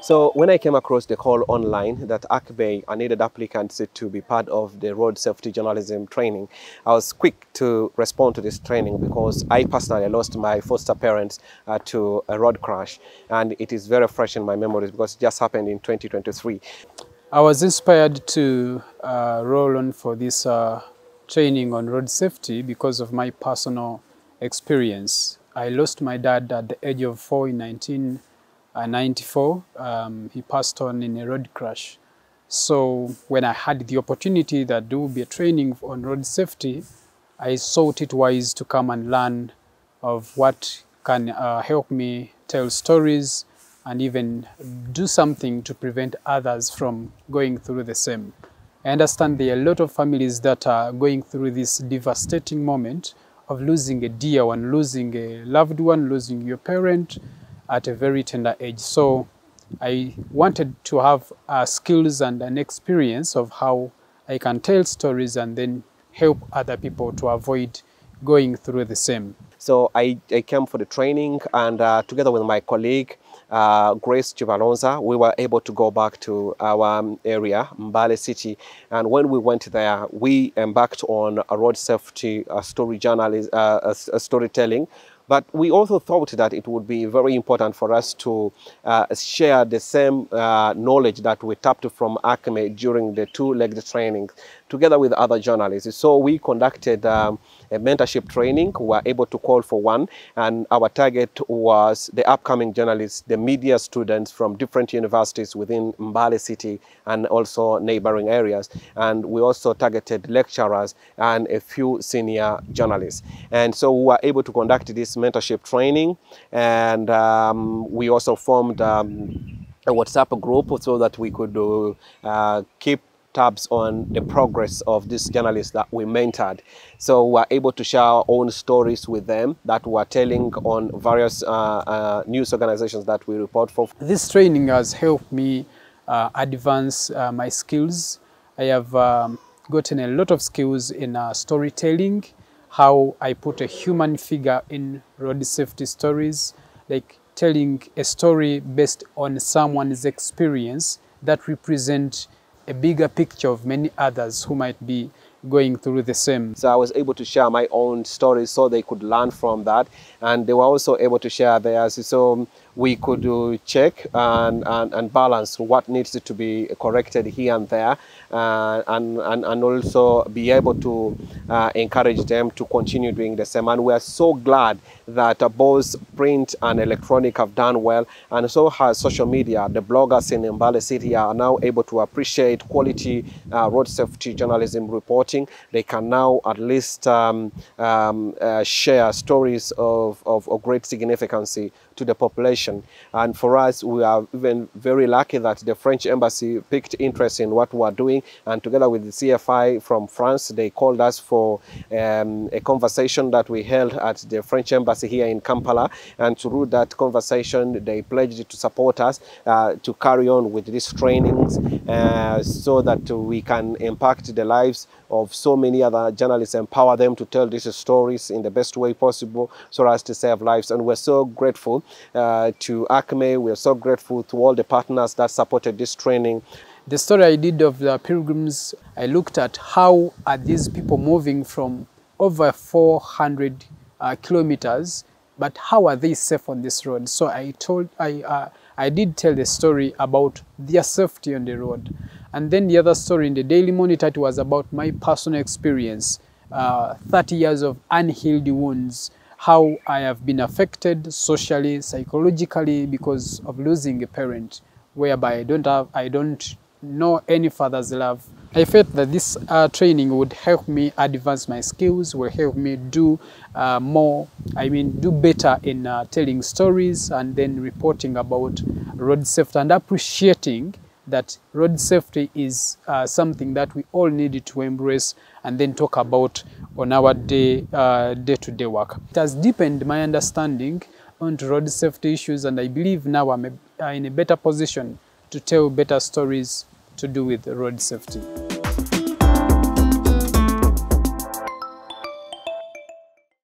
So when I came across the call online that ACME needed applicants to be part of the road safety journalism training, I was quick to respond to this training because I personally lost my foster parents to a road crash, and it is very fresh in my memories because it just happened in 2023. I was inspired to roll on for this training on road safety because of my personal experience. I lost my dad at the age of 4 in 1994. He passed on in a road crash. So when I had the opportunity that there would be a training on road safety, I thought it wise to come and learn of what can help me tell stories and even do something to prevent others from going through the same. I understand there are a lot of families that are going through this devastating moment of losing a dear one, losing a loved one, losing your parent at a very tender age. So I wanted to have skills and an experience of how I can tell stories and then help other people to avoid going through the same. So I came for the training, and together with my colleague, Grace Chivalonza, we were able to go back to our area, Mbale City. And when we went there, we embarked on a road safety storytelling. But we also thought that it would be very important for us to share the same knowledge that we tapped from ACME during the two-legged training together with other journalists. So we conducted a mentorship training. We were able to call for one, and our target was the upcoming journalists, the media students from different universities within Mbale City and also neighboring areas. And we also targeted lecturers and a few senior journalists. And so we were able to conduct this mentorship training, and we also formed a WhatsApp group so that we could keep tabs on the progress of these journalists that we mentored. So we were able to share our own stories with them that we are telling on various news organizations that we report for. This training has helped me advance my skills. I have gotten a lot of skills in storytelling, how I put a human figure in road safety stories, like telling a story based on someone's experience that represent a bigger picture of many others who might be going through the same. So I was able to share my own stories so they could learn from that, and they were also able to share theirs, so we could check and balance what needs to be corrected here and there, and also be able to encourage them to continue doing the same. And we are so glad that both print and electronic have done well, and so has social media. The bloggers in Mbale City are now able to appreciate quality road safety journalism reporting. They can now at least share stories of great significance to the population. And for us, we are even very lucky that the French embassy picked interest in what we are doing, and together with the CFI from France, they called us for a conversation that we held at the French embassy here in Kampala, and through that conversation they pledged to support us to carry on with these trainings so that we can impact the lives of so many other journalists, empower them to tell these stories in the best way possible so as to save lives. And we're so grateful to ACME. We're so grateful to all the partners that supported this training. The story I did of the pilgrims, I looked at how are these people moving from over 400 kilometers, but how are they safe on this road? So I did tell the story about their safety on the road. And then the other story in the Daily Monitor, it was about my personal experience, 30 years of unhealed wounds, how I have been affected socially, psychologically because of losing a parent, whereby I don't know any father's love. I felt that this training would help me advance my skills, will help me do do better in telling stories and then reporting about road safety and appreciating that road safety is something that we all need to embrace and then talk about on our day-to-day work. It has deepened my understanding on road safety issues, and I believe now I'm in a better position to tell better stories to do with road safety.